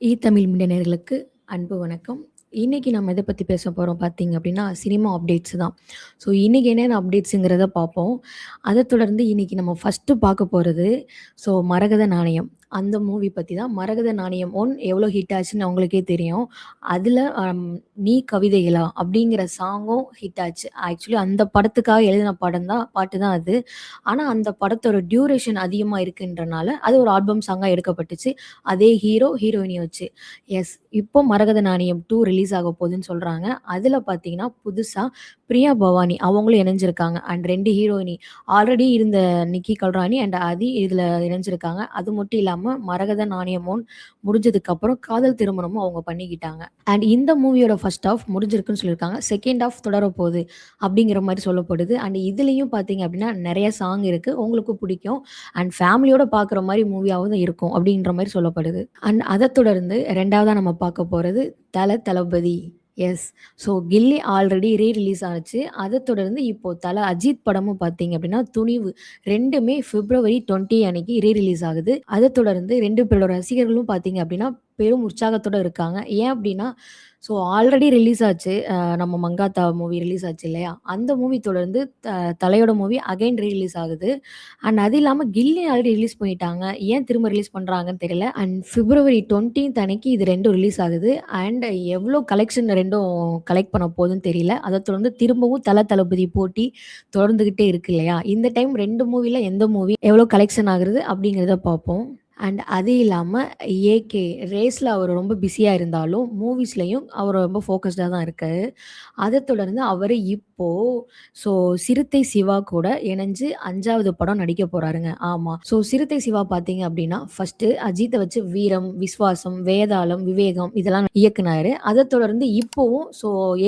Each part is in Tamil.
தமிழ் மீடியா நேயர்களுக்கு அன்பு வணக்கம். இன்னைக்கு நம்ம எத பத்தி பேச போறோம் பார்த்தீங்க அப்படின்னா, சினிமா அப்டேட்ஸ் தான். ஸோ இன்னைக்கு என்னென்ன அப்டேட்ஸ்ங்கிறத பார்ப்போம். அத தொடர்ந்து இன்னைக்கு நம்ம ஃபர்ஸ்ட்டு பார்க்க போறது, மரகத நாணயம். அந்த மூவி பத்தி தான். மரகத நாணயம் 1 எவ்வளோ ஹிட் ஆச்சுன்னு உங்களுக்கே தெரியும். அதுல "நீ கவிதைகளா" அப்படிங்கிற சாங்கும் ஹிட் ஆச்சு. ஆக்சுவலி அந்த படத்துக்காக எழுதின பாட்டு தான் அது. ஆனா அந்த படத்தோட டியூரேஷன் அதிகமா இருக்குன்றனால, அது ஒரு ஆல்பம் சாங்கா எடுக்கப்பட்டுச்சு. அதே ஹீரோ, ஹீரோயினிய வச்சு. எஸ். இப்போ மரகத நாணயம் 2 ரிலீஸ் ஆக போதுன்னு சொல்றாங்க. அதுல பார்த்தீங்கன்னா, புதுசா பிரியா பவானி அவங்களும் இணைஞ்சிருக்காங்க. அண்ட் 2 ஹீரோயினி ஆல்ரெடி இருந்த நிக்கி கல்ராணி அண்ட் ஆதி இதுல இணைஞ்சிருக்காங்க. அது மட்டும் இல்லாம மரகத நாணயம் 1 முடிஞ்சதுக்கப்புறம் காதல் திருமணமும் அவங்க பண்ணிக்கிட்டாங்க. அண்ட் இந்த மூவியோட ஃபர்ஸ்ட் ஹாஃப் முடிஞ்சிருக்குன்னு சொல்லியிருக்காங்க. செகண்ட் ஹாஃப் தொடரப்போகுது அப்படிங்கிற மாரி சொல்லப்படுது. அண்ட் இதுலயும் பார்த்தீங்க அப்படின்னா, நெறைய சாங் இருக்கு. உங்களுக்கு பிடிக்கும். அண்ட் ஃபேமிலியோட பார்க்குற மாரி மூவியாவும் தான் இருக்கும் அப்படின்ற மாரி சொல்லப்படுது. அண்ட் அத தொடர்ந்து 2வதா நம்ம பார்க்க போறது தளபதி. எஸ். கில்லி ஆல்ரெடி ரிலீஸ் ஆச்சு. அத தொடர்ந்து இப்போ அஜித் படமும் பார்த்தீங்க அப்படின்னா, துணிவு 2மே பிப்ரவரி 20 அன்னைக்கு ரிலீஸ் ஆகுது. அத தொடர்ந்து 2 பேரோட ரசிகர்களும் பார்த்தீங்க அப்படின்னா, பெரும் உற்சாகத்தோட இருக்காங்க. ஏன் அப்படின்னா, ஆல்ரெடி ரிலீஸ் ஆச்சு. நம்ம மங்காத்தா மூவி ரிலீஸ் ஆச்சு இல்லையா? அந்த மூவி தொடர்ந்து தலையோட மூவி அகைன் ரிலீஸ் ஆகுது. அண்ட் அது இல்லாம கில்லி ஆல்ரெடி ரிலீஸ் பண்ணிட்டாங்க. ஏன் திரும்ப ரிலீஸ் பண்றாங்கன்னு தெரியல. அண்ட் பிப்ரவரி 20த் அன்னைக்கு இது 2ம் ரிலீஸ் ஆகுது. அண்ட் எவ்ளோ கலெக்ஷன் 2ம் கலெக்ட் பண்ண போதுன்னு தெரியல. அத தொடர்ந்து திரும்பவும் தளபதி போட்டி தொடர்ந்துகிட்டே இருக்கு இல்லையா? இந்த டைம் 2 மூவில எந்த மூவி எவ்ளோ கலெக்ஷன் ஆகுறது அப்படிங்கிறத பார்ப்போம். அண்ட் அது இல்லாம ஏகே ரேஸ்ல அவர் ரொம்ப பிஸியா இருந்தாலும், மூவிஸ்லயும் அவர் ரொம்ப ஃபோக்கஸ்டா தான் இருக்காரு. அத தொடர்ந்து அவரு இப்போ ஸோ சிறுத்தை சிவா கூட இணைஞ்சு 5வது படம் நடிக்க போறாருங்க. ஆமா. சிறுத்தை சிவா பார்த்தீங்க அப்டின்னா, ஃபர்ஸ்ட்டு அஜித்த வச்சு வீரம், விஸ்வாசம், வேதாளம், விவேகம் இதெல்லாம் இயக்குனாரு. அத தொடர்ந்து இப்போவும்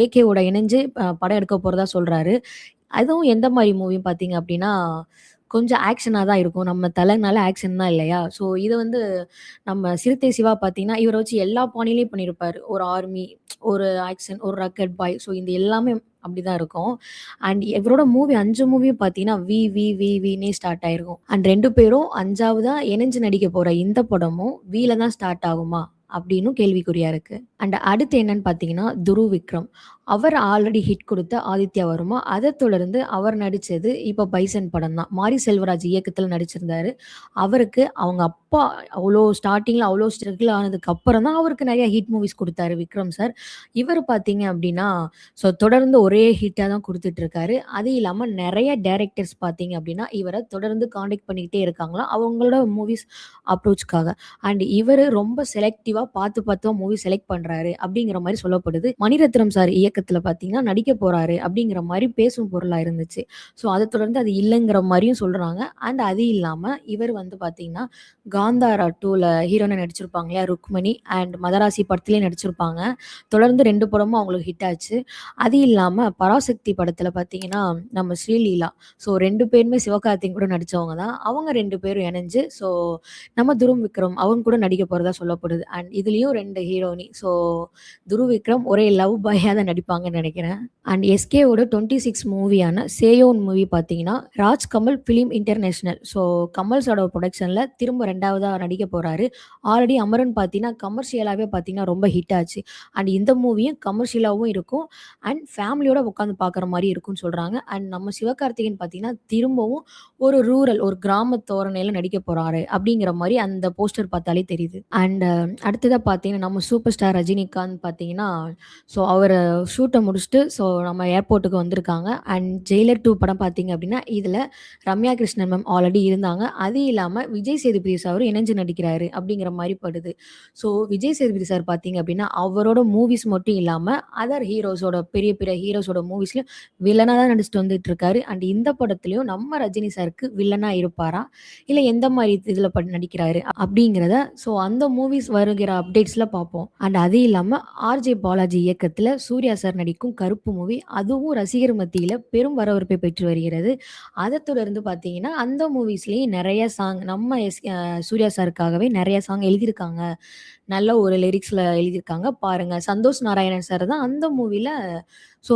ஏகேவோட இணைஞ்சு படம் எடுக்க போறதா சொல்றாரு. அதுவும் எந்த மாரி மூவி பார்த்தீங்க அப்டின்னா, கொஞ்சம் ஆக்ஷனா தான் இருக்கும். நம்ம தலனால ஆக்ஷன் தான் இல்லையா? இத வந்து நம்ம சிறுத்தை சிவா பார்த்தீங்கன்னா, இவர வச்சு எல்லா பாணியிலயும் பண்ணியிருப்பாரு. ஒரு ஆர்மி, ஒரு ஆக்ஷன், ஒரு ரக்கட் பாய். இது எல்லாமே அப்படிதான் இருக்கும். அண்ட் இவரோட மூவி 5 மூவியும் பார்த்தீங்கன்னா, வின்னே ஸ்டார்ட் ஆயிருக்கும். அண்ட் 2 பேரும் 5வதா இணைஞ்சு நடிக்க போற இந்த படமும் வில தான் ஸ்டார்ட் ஆகுமா? அப்படின்னும் கேள்விக்குறியா இருக்கு. அண்ட் அடுத்து என்னன்னு பார்த்தீங்கன்னா, துருவ் விக்ரம். அவர் ஆல்ரெடி ஹிட் குடுத்த ஆதித்யா வர்மா. அத தொடர்ந்து அவர் நடிச்சது இப்ப பைசன் படம் தான். மாரி செல்வராஜ் இயக்கத்துல நடிச்சிருந்தாரு. அவருக்கு அவங்க அப்பா ஸ்டார்ட்டிங்ல அவ்ளோ ஸ்ட்ரகிள் ஆனதுக்கு அப்புறம் தான் அவருக்கு நெறைய ஹிட் மூவிஸ் குடுத்தாரு விக்ரம் சார். இவரு பார்த்தீங்க அப்டின்னா, தொடர்ந்து ஒரே ஹிட்டா தான் குடுத்துட்டு இருக்காரு. அது இல்லாம நெறைய டைரக்டர்ஸ் பார்த்தீங்க அப்டின்னா, இவர தொடர்ந்து கான்டாக்ட் பண்ணிக்கிட்டே இருக்காங்களாம். அவங்களோட மூவிஸ் அப்ரோச்க்காக. அண்ட் இவரு ரொம்ப செலக்டிவா பார்த்து பார்த்து தான் மூவி செலக்ட் பண்றாரு அப்டிங்கிற மாரி சொல்லப்படுது. மணிரத்னம் சார் இயக்கத்துல பார்த்தீங்கன்னா, நடிக்க போறாரு அப்டிங்கிற மாரி பேசும் பொருளா இருந்துச்சு. அத தொடர்ந்து அது இல்லங்கிற மாரியும் சொல்றாங்க. அண்ட் அது இல்லாம இவர் வந்து பார்த்தீங்கன்னா, காந்தாரா 2ல ஹீரோயினா நடிச்சிருப்பாங்க இல்லையா? ருக்மணி அண்ட் மதராசி படத்திலேயே நடிச்சிருப்பாங்க. தொடர்ந்து 2 படமும் அவங்களுக்கு ஹிட் ஆச்சு. அது இல்லாம பராசக்தி படத்துல பார்த்தீங்கன்னா, நம்ம ஸ்ரீலீலா 2 பேருமே சிவகார்த்திகேயன் கூட நடிச்சவங்க தான். அவங்க 2 பேரும் இணைஞ்சு நம்ம துருவ் விக்ரம் அவங்க கூட நடிக்க போறதா சொல்லப்படுது. அண்ட் இதுலயும் 2 ஹீரோயினி. துருவ் விக்ரம் ஒரே லவ் பாயா தான் நடிப்பாங்கன்னு நெனைக்கிறேன். அண்ட் எஸ்கேவோட 26 மூவியான சேயோன் மூவி பார்த்தீங்கன்னா, ராஜ் கமல் ஃபிலிம் இன்டர்நேஷனல். கமல் சாரோட புரொடக்ஷன்ல திரும்ப 2வதா நடிக்க போறாரு. ஆல்ரெடி அமரன் பார்த்தீங்கன்னா, கமர்ஷியலாவே பார்த்தீங்கன்னா ரொம்ப ஹிட் ஆச்சு. அண்ட் இந்த மூவியும் கமர்ஷியலாவும் இருக்கும். அண்ட் ஃபேமிலியோட உட்காந்து பார்க்குற மாரி இருக்கும்னு சொல்றாங்க. அண்ட் நம்ம சிவகார்த்திகேயன் பார்த்தீங்கன்னா, திரும்பவும் ஒரு கிராம தோரணையில நடிக்க போறாரு அப்படிங்கிற மாரி அந்த போஸ்டர் பார்த்தாலே தெரியுது. அண்ட் அடுத்ததா பார்த்தீங்கன்னா, நம்ம சூப்பர் ஸ்டார் ரஜினிகாந்த் பார்த்தீங்கன்னா, அவரு ஷூட்ட முடிச்சுட்டு நம்ம ஏர்போர்ட்டுக்கு வந்திருக்காங்க. அண்ட் ஜெயிலர் 2 படம் பார்த்தீங்க அப்படின்னா, இதுல ரம்யா கிருஷ்ணன் மேம் ஆல்ரெடி இருந்தாங்க. அது இல்லாம விஜய் சேதுபதி சாரும் இணைஞ்சு நடிக்கிறாரு அப்படிங்கிற மாரி படுது. விஜய் சேதுபதி சார் பார்த்தீங்க அப்படின்னா, அவரோட மூவிஸ் மட்டும் இல்லாம அதர் ஹீரோஸோட பெரிய பெரிய ஹீரோஸோட மூவிஸ்லயும் வில்லனா தான் நடிச்சுட்டு வந்துட்டு இருக்காரு. அண்ட் இந்த படத்துலயும் நம்ம ரஜினி சாருக்கு வில்லனா இருப்பாரா? இல்ல எந்த மாரி இதுல நடிக்கிறாரு அப்படிங்கிறத அந்த மூவிஸ் வருகிற அப்டேட்ஸ்ல பார்ப்போம். அண்ட் அது இல்லாம ஆர்ஜே பாலாஜி இயக்கத்துல சூர்யா சார் நடிக்கும் கருப்பு மூவி அதுவும் ரசிகர் மத்தியில பெரும் வரவேற்பை பெற்று வருகிறது. அத தொடர்ந்து பார்த்தீங்கன்னா, அந்த மூவிஸ்லயும் நெறைய சாங் நம்ம சூர்யா சாருக்காகவே நெறைய சாங் எழுதியிருக்காங்க. நல்ல ஒரு லிரிக்ஸ்ல எழுதியிருக்காங்க. பாருங்க. சந்தோஷ் நாராயணன் சார் தான் அந்த மூவில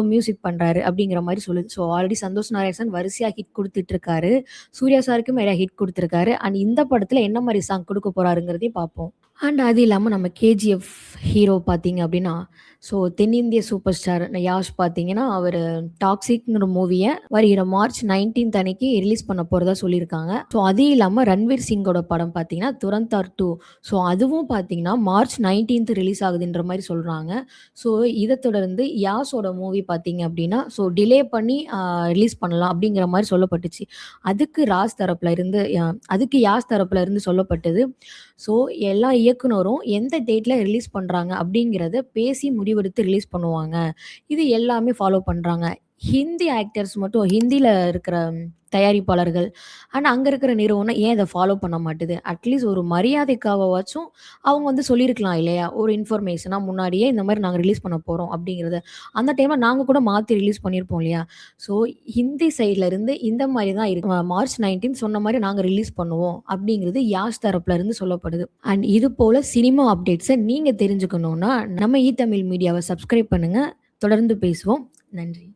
மியூசிக் பண்றாரு அப்படிங்கிற மாரி சொல்லுது. ஆல்ரெடி சந்தோஷ் நாராயணன் சார் வரிசையா ஹிட் குடுத்துட்டு இருக்காரு. சூர்யா சாருக்கும் நெறைய ஹிட் குடுத்துருக்காரு. அண்ட் இந்த படத்துல என்ன மாரி சாங் குடுக்க போறாருங்கிறதையும் பார்ப்போம். அண்ட் அது இல்லாம நம்ம கேஜிஎஃப் ஹீரோ பார்த்தீங்க அப்படின்னா, ஸோ தென்னிந்திய சூப்பர் ஸ்டார் யாஷ் பார்த்தீங்கன்னா, அவரு டாக்ஸிக்ங்கிற மூவிய வருகிற மார்ச் 19த் அன்னைக்கு ரிலீஸ் பண்ண போறதா சொல்லியிருக்காங்க. ஸோ அது இல்லாம ரன்வீர் சிங்கோட படம் பார்த்தீங்கன்னா, துரந்தார் 2. ஸோ அதுவும் பார்த்தீங்கன்னா, மார்ச் 19த் ரிலீஸ் ஆகுதுன்ற மாரி சொல்றாங்க. ஸோ இத தொடர்ந்து யாஷோட மூவி பார்த்தீங்க அப்படின்னா, ஸோ டிலே பண்ணி ரிலீஸ் பண்ணலாம் அப்படிங்கிற மாரி சொல்லப்பட்டுச்சு. அதுக்கு யாஷ் தரப்புல இருந்து சொல்லப்பட்டது. ஸோ எல்லா இயக்குனரும் எந்த டேட்ல ரிலீஸ் பண்றாங்க அப்படிங்கிறத பேசி முடிவெடுத்து ரிலீஸ் பண்ணுவாங்க. இது எல்லாமே ஃபாலோ பண்றாங்க. ஹிந்தி ஆக்டர்ஸ் மட்டும் ஹிந்தியில இருக்கிற தயாரிப்பாளர்கள், ஆனா அங்க இருக்கிற நிறுவனம் ஏன் இத ஃபாலோ பண்ண மாட்டுது? அட்லீஸ்ட் ஒரு மரியாதைக்காகவாச்சும் அவங்க வந்து சொல்லியிருக்கலாம் இல்லையா? ஒரு இன்ஃபர்மேஷனா முன்னாடியே இந்த மாரி நாங்க ரிலீஸ் பண்ண போறோம் அப்படிங்கிறத. அந்த டைம்ல நாங்க கூட மாத்தி ரிலீஸ் பண்ணியிருப்போம் இல்லையா? ஸோ ஹிந்தி சைட்ல இருந்து இந்த மாரி தான் இருக்கு. மார்ச் 19 சொன்ன மாரி நாங்க ரிலீஸ் பண்ணுவோம் அப்படிங்கிறது யாஷ் தரப்புல இருந்து சொல்லப்படுது. அண்ட் இது போல சினிமா அப்டேட்ஸ நீங்க தெரிஞ்சுக்கணும்னா, நம்ம தமிழ் மீடியாவ சப்ஸ்கிரைப் பண்ணுங்க. தொடர்ந்து பேசுவோம். நன்றி.